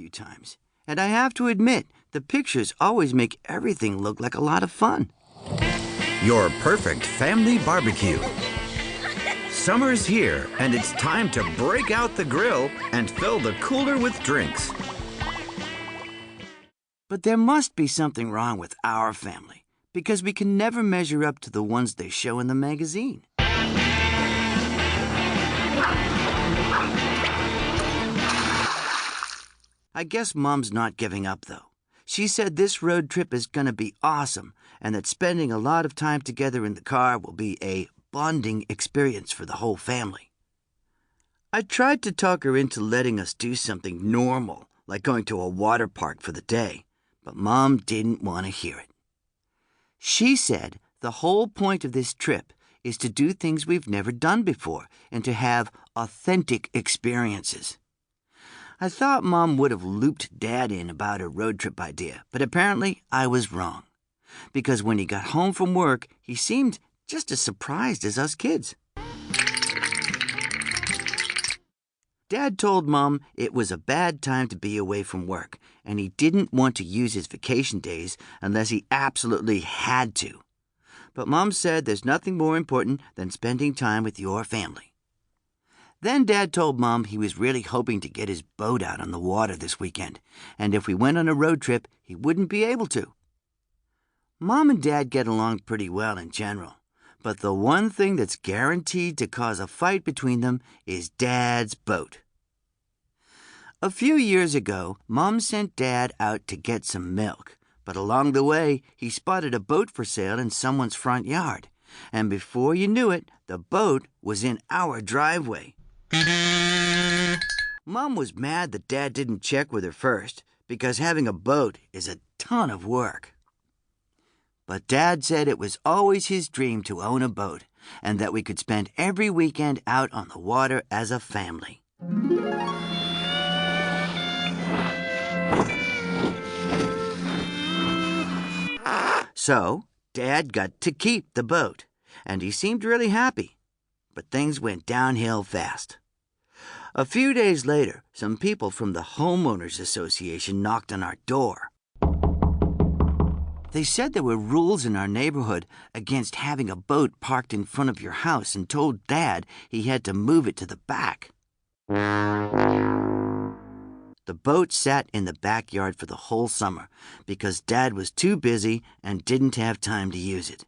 few times, and I have to admit, the pictures always make everything look like a lot of fun. Your perfect family barbecue. Summer's here, and it's time to break out the grill and fill the cooler with drinks. But there must be something wrong with our family, because we can never measure up to the ones they show in the magazine. I guess Mom's not giving up, though. She said this road trip is going to be awesome, and that spending a lot of time together in the car will be a bonding experience for the whole family. I tried to talk her into letting us do something normal, like going to a water park for the day, but Mom didn't want to hear it. She said the whole point of this trip is to do things we've never done before and to have authentic experiences. I thought Mom would have looped Dad in about a road trip idea, but apparently I was wrong. Because when he got home from work, he seemed just as surprised as us kids. Dad told Mom it was a bad time to be away from work, and he didn't want to use his vacation days unless he absolutely had to. But Mom said there's nothing more important than spending time with your family. Then Dad told Mom he was really hoping to get his boat out on the water this weekend, and if we went on a road trip, he wouldn't be able to. Mom and Dad get along pretty well in general, but the one thing that's guaranteed to cause a fight between them is Dad's boat. A few years ago, Mom sent Dad out to get some milk, but along the way, he spotted a boat for sale in someone's front yard, and before you knew it, the boat was in our driveway. Mom was mad that Dad didn't check with her first, because having a boat is a ton of work. But Dad said it was always his dream to own a boat, and that we could spend every weekend out on the water as a family. So, Dad got to keep the boat, and he seemed really happy. But things went downhill fast. A few days later, some people from the Homeowners Association knocked on our door. They said there were rules in our neighborhood against having a boat parked in front of your house and told Dad he had to move it to the back. The boat sat in the backyard for the whole summer because Dad was too busy and didn't have time to use it.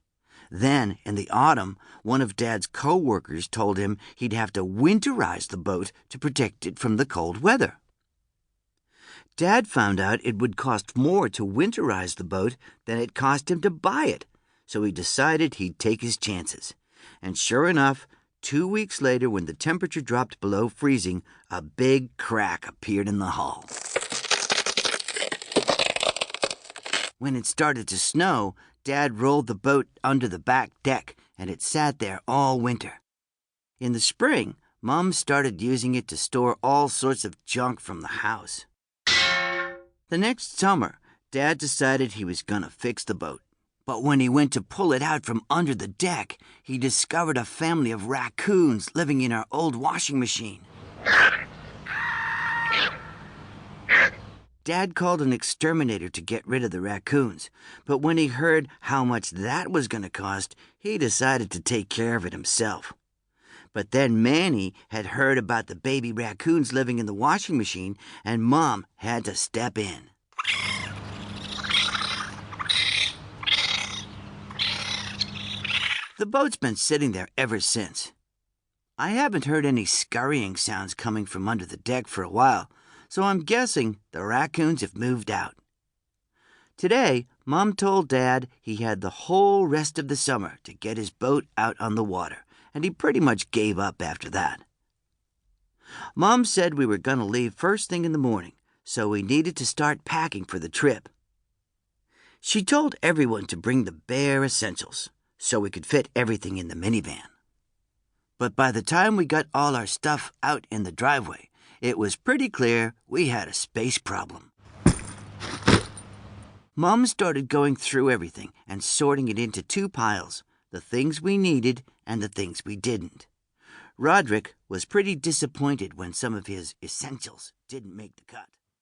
Then, in the autumn, one of Dad's co-workers told him he'd have to winterize the boat to protect it from the cold weather. Dad found out it would cost more to winterize the boat than it cost him to buy it, so he decided he'd take his chances. And sure enough, 2 weeks later, when the temperature dropped below freezing, a big crack appeared in the hull. When it started to snow, Dad rolled the boat under the back deck, and it sat there all winter. In the spring, Mom started using it to store all sorts of junk from the house. The next summer, Dad decided he was going to fix the boat. But when he went to pull it out from under the deck, he discovered a family of raccoons living in our old washing machine. Dad called an exterminator to get rid of the raccoons, but when he heard how much that was going to cost, he decided to take care of it himself. But then Manny had heard about the baby raccoons living in the washing machine, and Mom had to step in. The boat's been sitting there ever since. I haven't heard any scurrying sounds coming from under the deck for a while, so I'm guessing the raccoons have moved out. Today, Mom told Dad he had the whole rest of the summer to get his boat out on the water, and he pretty much gave up after that. Mom said we were going to leave first thing in the morning, so we needed to start packing for the trip. She told everyone to bring the bare essentials, so we could fit everything in the minivan. But by the time we got all our stuff out in the driveway, it was pretty clear we had a space problem. Mom started going through everything and sorting it into 2 piles, the things we needed and the things we didn't. Roderick was pretty disappointed when some of his essentials didn't make the cut.